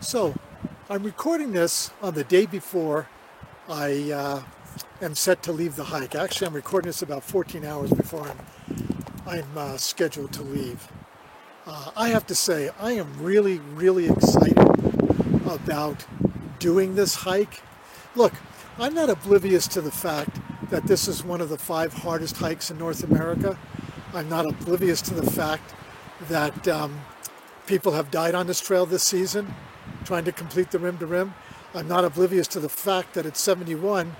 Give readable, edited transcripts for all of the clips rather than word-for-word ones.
So, I'm recording this on the day before I am set to leave the hike. Actually, I'm recording this about 14 hours before I'm scheduled to leave. I have to say, I am really excited about doing this hike. Look, I'm not oblivious to the fact that this is one of the 5 hardest hikes in North America. I'm not oblivious to the fact that people have died on this trail this season trying to complete the rim to rim. I'm not oblivious to the fact that at 71,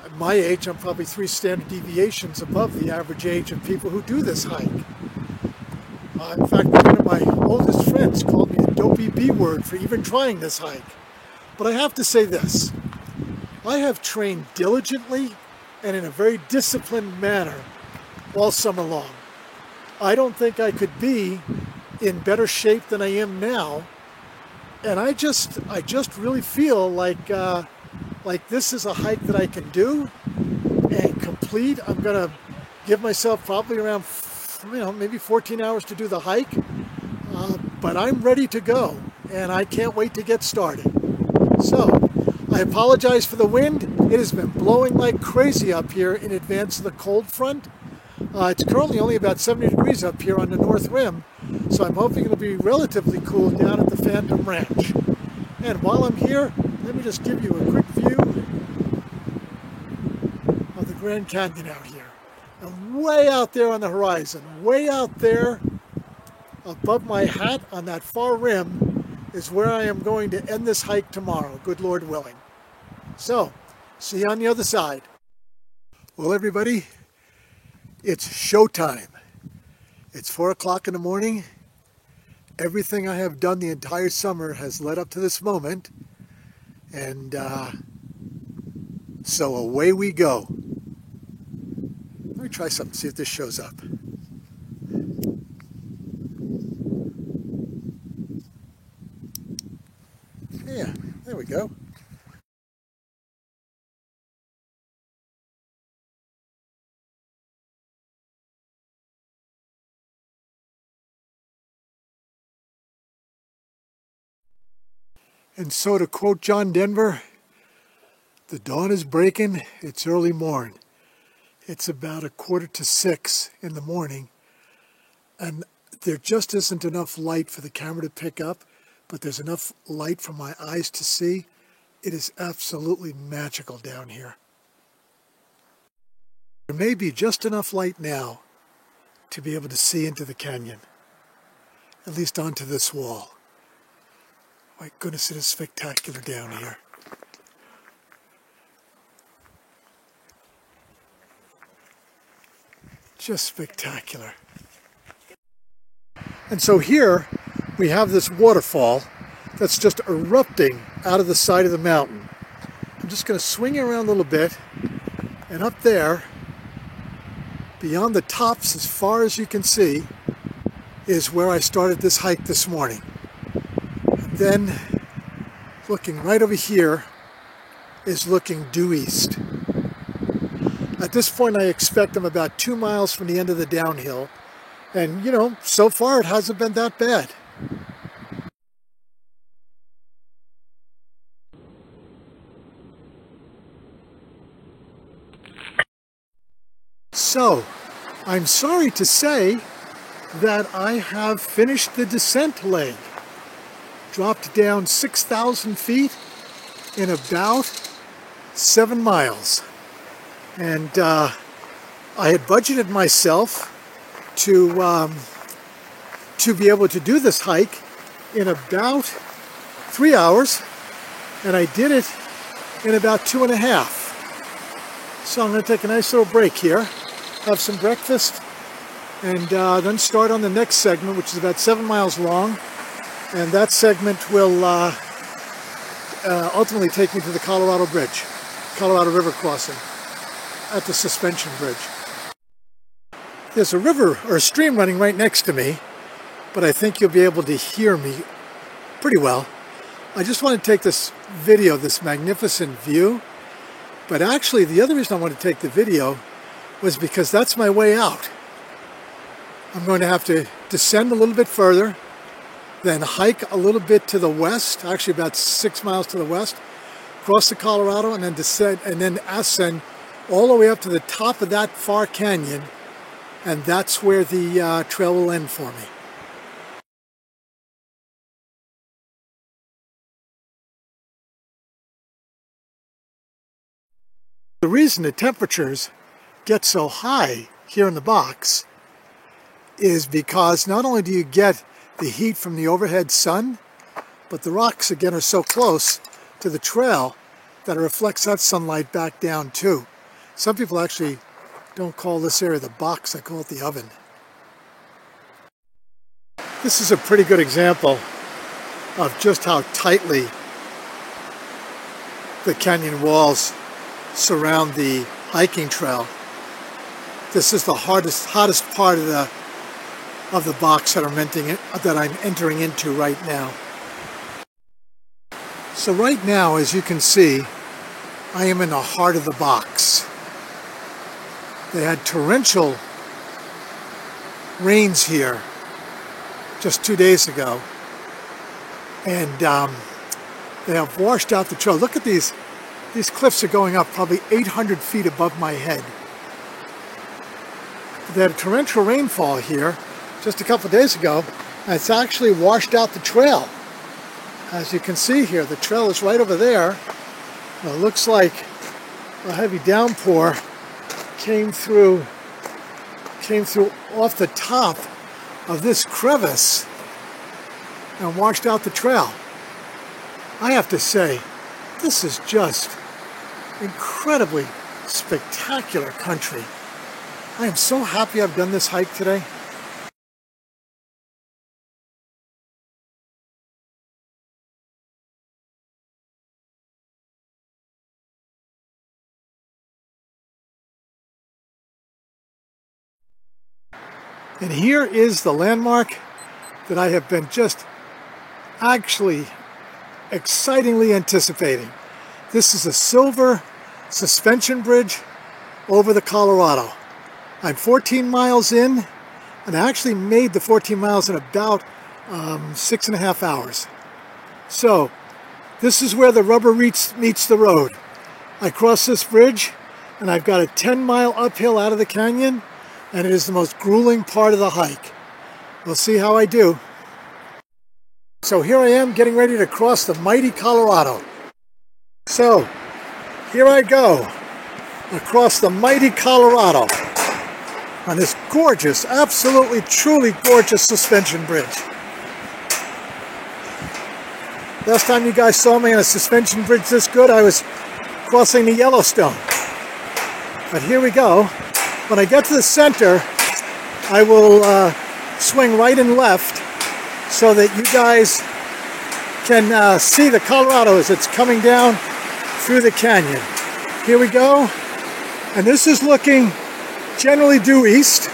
at my age, I'm probably 3 standard deviations above the average age of people who do this hike. In fact, one of my oldest friends called me a dopey B-word for even trying this hike. But I have to say this, I have trained diligently and in a very disciplined manner all summer long. I don't think I could be in better shape than I am now, and I just really feel like this is a hike that I can do and complete. I'm gonna give myself probably around maybe 14 hours to do the hike, but I'm ready to go and I can't wait to get started. So I apologize for the wind. It has been blowing like crazy up here in advance of the cold front. It's currently only about 70 degrees up here on the North Rim, so I'm hoping it'll be relatively cool down at the Phantom Ranch. And while I'm here, let me just give you a quick view of the Grand Canyon out here. And way out there on the horizon, way out there above my hat on that far rim is where I am going to end this hike tomorrow, good Lord willing. So, see you on the other side. Well, everybody, it's showtime. It's 4 o'clock in the morning. Everything I have done the entire summer has led up to this moment. And so away we go. Let me try something, see if this shows up. Yeah, there we go. And so to quote John Denver, the dawn is breaking, it's early morn. It's about 5:45 in the morning, and there just isn't enough light for the camera to pick up, but there's enough light for my eyes to see. It is absolutely magical down here. There may be just enough light now to be able to see into the canyon, at least onto this wall. My goodness, it is spectacular down here. Just spectacular. And so here we have this waterfall that's just erupting out of the side of the mountain. I'm just going to swing around a little bit, and up there, beyond the tops as far as you can see, is where I started this hike this morning. And then looking right over here is looking due east. At this point I expect I'm about 2 miles from the end of the downhill, and you know, so far it hasn't been that bad. So, I'm sorry to say that I have finished the descent leg. Dropped down 6,000 feet in about 7 miles. And I had budgeted myself to be able to do this hike in about 3 hours, and I did it in about 2.5. So I'm going to take a nice little break here, have some breakfast, and then start on the next segment, which is about 7 miles long. And that segment will ultimately take me to the Colorado Bridge, Colorado River crossing at the Suspension Bridge. There's a river or a stream running right next to me, but I think you'll be able to hear me pretty well. I just want to take this video, this magnificent view, but actually the other reason I want to take the video was because that's my way out. I'm going to have to descend a little bit further, then hike a little bit to the west, actually about 6 miles to the west, cross the Colorado, and then descend and then ascend all the way up to the top of that far canyon, and that's where the trail will end for me. The reason the temperatures get so high here in the box is because not only do you get the heat from the overhead sun, but the rocks again are so close to the trail that it reflects that sunlight back down too. Some people actually don't call this area the box, they call it the oven. This is a pretty good example of just how tightly the canyon walls surround the hiking trail. This is the hottest part of the box that I'm entering into right now. So right now, as you can see, I am in the heart of the box. They had torrential rains here just 2 days ago, and they have washed out the trail. Look at these cliffs are going up probably 800 feet above my head. They had a torrential rainfall here just a couple days ago, and it's actually washed out the trail. As you can see here, the trail is right over there. It looks like a heavy downpour came through off the top of this crevice and washed out the trail. I have to say, this is just incredibly spectacular country. I am so happy I've done this hike today. And here is the landmark that I have been just actually excitingly anticipating. This is a silver suspension bridge over the Colorado. I'm 14 miles in, and I actually made the 14 miles in about 6.5 hours. So this is where the rubber meets the road. I cross this bridge, and I've got a 10-mile uphill out of the canyon, and it is the most grueling part of the hike. We'll see how I do. So here I am getting ready to cross the mighty Colorado. So here I go across the mighty Colorado on this gorgeous, absolutely truly gorgeous suspension bridge. Last time you guys saw me on a suspension bridge this good, I was crossing the Yellowstone. But here we go. When I get to the center, I will swing right and left so that you guys can see the Colorado as it's coming down through the canyon. Here we go. And this is looking generally due east.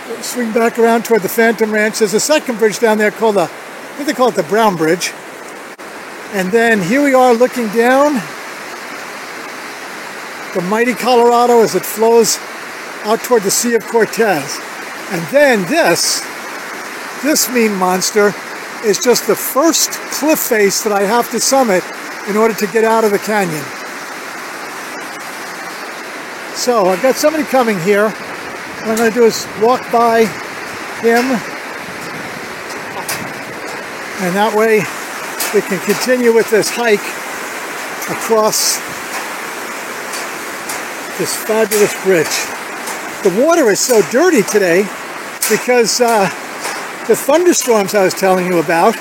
We'll swing back around toward the Phantom Ranch. There's a second bridge down there called I think they call it the Brown Bridge. And then here we are looking down the mighty Colorado as it flows out toward the Sea of Cortez. And then this mean monster is just the first cliff face that I have to summit in order to get out of the canyon. So I've got somebody coming here. What I'm going to do is walk by him, and that way we can continue with this hike across this fabulous bridge. The water is so dirty today because the thunderstorms I was telling you about,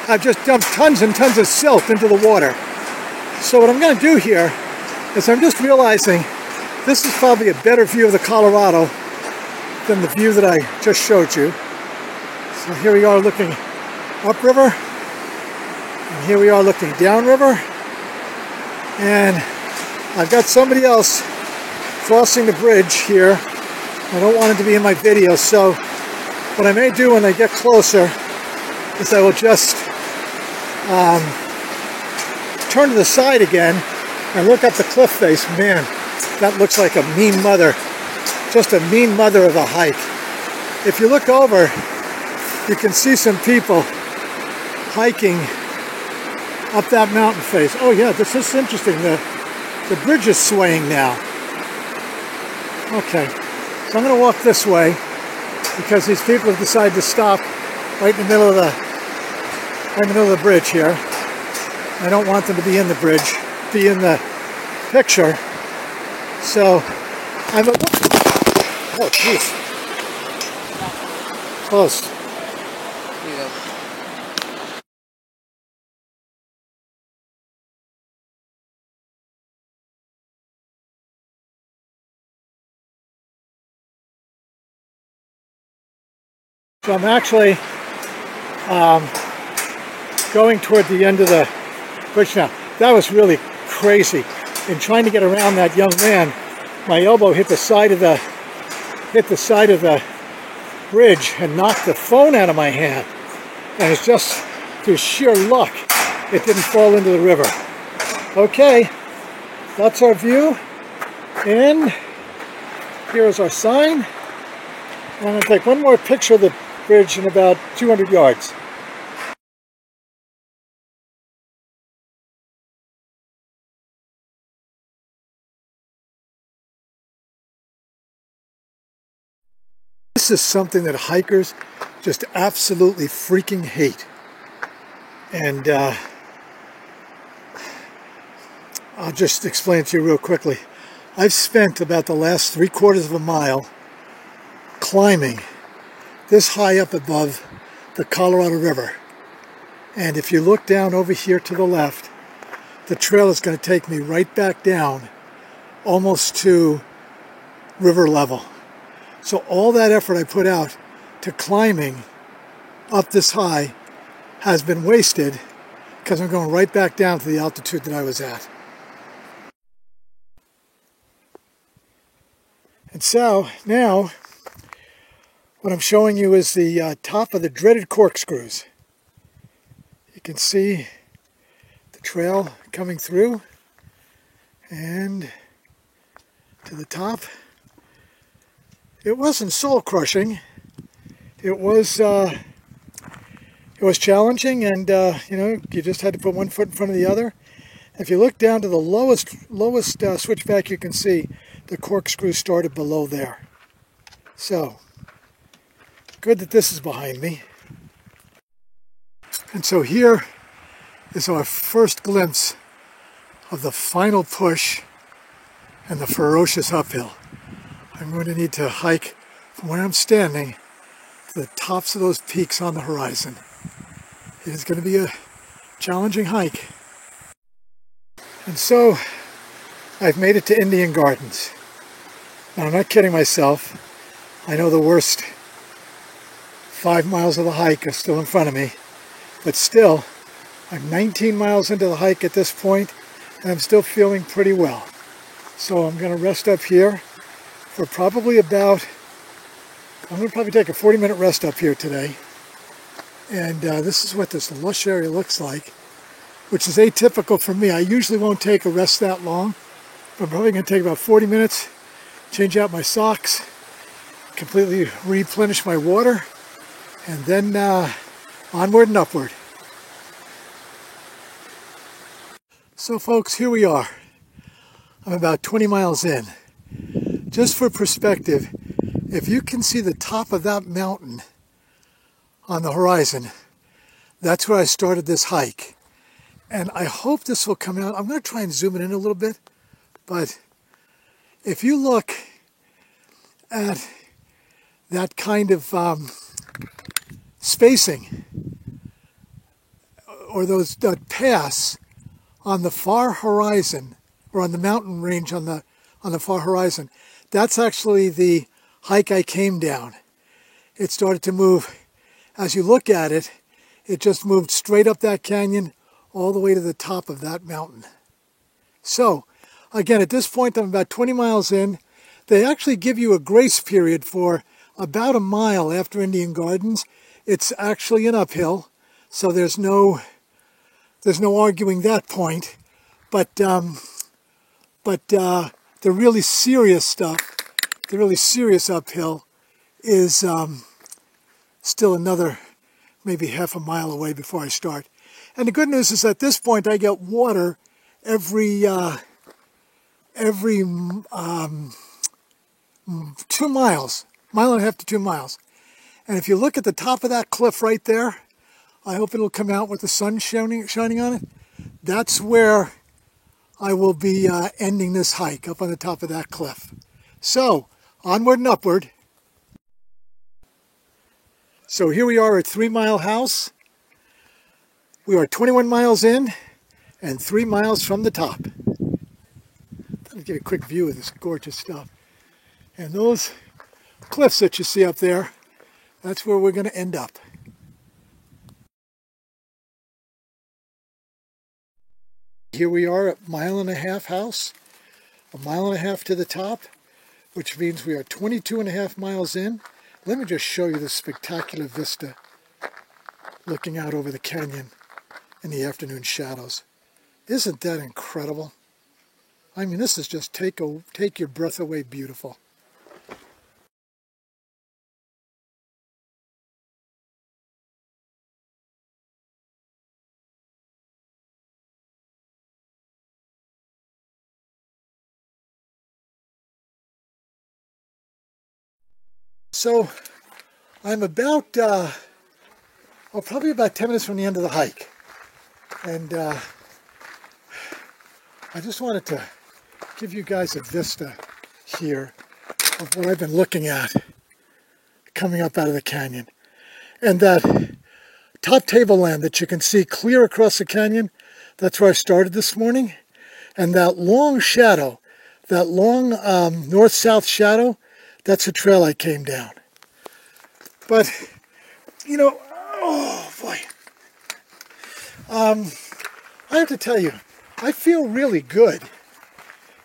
I've just dumped tons and tons of silt into the water. So what I'm going to do here is I'm just realizing this is probably a better view of the Colorado than the view that I just showed you. So here we are looking upriver, and here we are looking downriver, and I've got somebody else crossing the bridge here. I don't want it to be in my video, so what I may do when I get closer is I will just turn to the side again and look up the cliff face. Man, that looks like a mean mother. Just a mean mother of a hike. if you look over, you can see some people hiking up that mountain face. Oh yeah, this is interesting. The bridge is swaying now. Okay, so I'm going to walk this way because these people have decided to stop right in the middle of the bridge here. I don't want them to be in the bridge, be in the picture. So I'm a, oh jeez, close. So I'm actually going toward the end of the bridge now. That was really crazy. In trying to get around that young man, my elbow hit the side of the bridge and knocked the phone out of my hand. And it's just through sheer luck it didn't fall into the river. Okay, that's our view. And here is our sign. And I'm going to take one more picture of the bridge in about 200 yards. This is something that hikers just absolutely freaking hate. And I'll just explain it to you real quickly. I've spent about the last 3/4 of a mile climbing this high up above the Colorado River. And if you look down over here to the left, the trail is going to take me right back down almost to river level. So all that effort I put out to climbing up this high has been wasted because I'm going right back down to the altitude that I was at. And so now what I'm showing you is the top of the dreaded corkscrews. You can see the trail coming through and to the top. It wasn't soul crushing. It was challenging, and you know, you just had to put one foot in front of the other. If you look down to the lowest switchback, you can see the corkscrew started below there. So good that this is behind me. And so here is our first glimpse of the final push and the ferocious uphill. I'm going to need to hike from where I'm standing to the tops of those peaks on the horizon. It is going to be a challenging hike. And so I've made it to Indian Gardens. Now I'm not kidding myself. I know the worst 5 miles of the hike are still in front of me, but still I'm 19 miles into the hike at this point and I'm still feeling pretty well. So I'm going to rest up here for probably about, I'm going to probably take a 40-minute rest up here today. And this is what this lush area looks like, which is atypical for me. I usually won't take a rest that long, but I'm probably going to take about 40 minutes, change out my socks, completely replenish my water, and then onward and upward. So folks, here we are. I'm about 20 miles in. Just for perspective, if you can see the top of that mountain on the horizon, that's where I started this hike. And I hope this will come out. I'm going to try and zoom it in a little bit, but if you look at that kind of spacing, or that pass on the far horizon, or on the mountain range on the far horizon, that's actually the hike I came down. It started to move. As you look at it, it just moved straight up that canyon all the way to the top of that mountain. So, again, at this point, I'm about 20 miles in. They actually give you a grace period for about a mile after Indian Gardens. It's actually an uphill, so there's no arguing that point. But the really serious stuff, the really serious uphill, is still another maybe half a mile away before I start. And the good news is at this point I get water every 2 miles, mile and a half to 2 miles. And if you look at the top of that cliff right there, I hope it'll come out with the sun shining on it. That's where I will be ending this hike, up on the top of that cliff. So, onward and upward. So here we are at 3 Mile House. We are 21 miles in and 3 miles from the top. Let me get a quick view of this gorgeous stuff. And those cliffs that you see up there, that's where we're going to end up. Here we are at 1.5 mile house, 1.5 miles to the top, which means we are 22.5 miles in. Let me just show you this spectacular vista looking out over the canyon in the afternoon shadows. Isn't that incredible? I mean, this is just take your breath away beautiful. So I'm probably about 10 minutes from the end of the hike. And I just wanted to give you guys a vista here of what I've been looking at coming up out of the canyon. And that top tableland that you can see clear across the canyon, that's where I started this morning. And that long shadow, that long north-south shadow, that's the trail I came down. But, you know, oh boy. I have to tell you, I feel really good.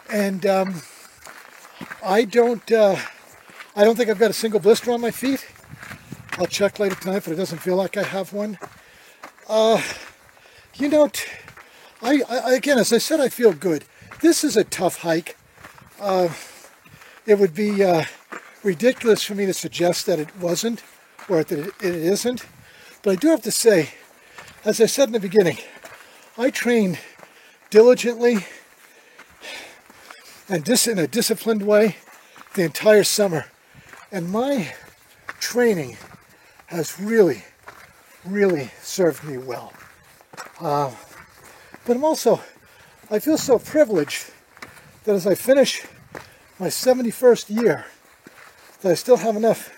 And I don't think I've got a single blister on my feet. I'll check later tonight, but it doesn't feel like I have one. You know, again, as I said, I feel good. This is a tough hike. It would be ridiculous for me to suggest that it wasn't, or that it isn't. But I do have to say, as I said in the beginning, I trained diligently and in a disciplined way the entire summer. And my training has really, really served me well. But I feel so privileged that as I finish my 71st year, that I still have enough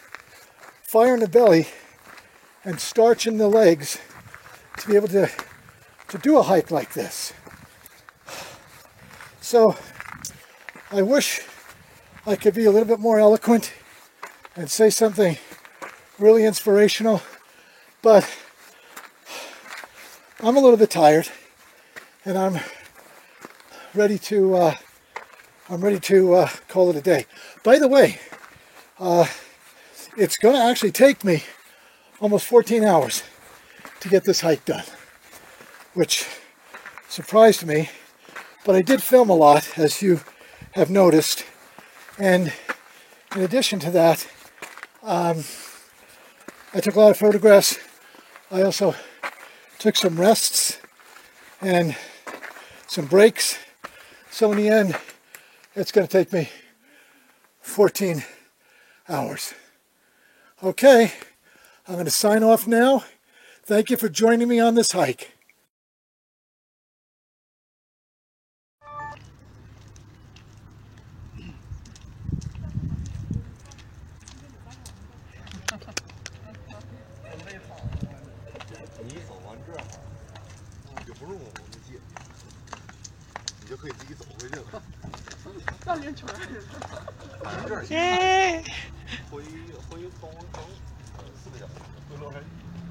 fire in the belly and starch in the legs to be able to do a hike like this. So I wish I could be a little bit more eloquent and say something really inspirational, but I'm a little bit tired and I'm ready to call it a day. By the way, it's going to actually take me almost 14 hours to get this hike done, which surprised me, but I did film a lot, as you have noticed, and in addition to that, I took a lot of photographs. I also took some rests and some breaks, so in the end, it's going to take me 14 hours. Okay, I'm going to sign off now. Thank you for joining me on this hike.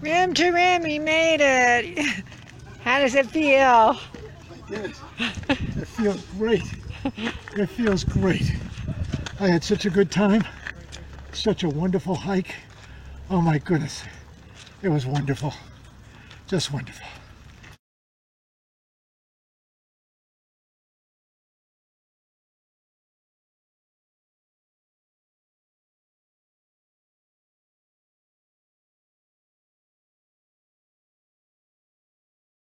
Rim to rim, you made it. How does it feel? It feels great. It feels great. I had such a good time. Such a wonderful hike. Oh my goodness. It was wonderful. Just wonderful.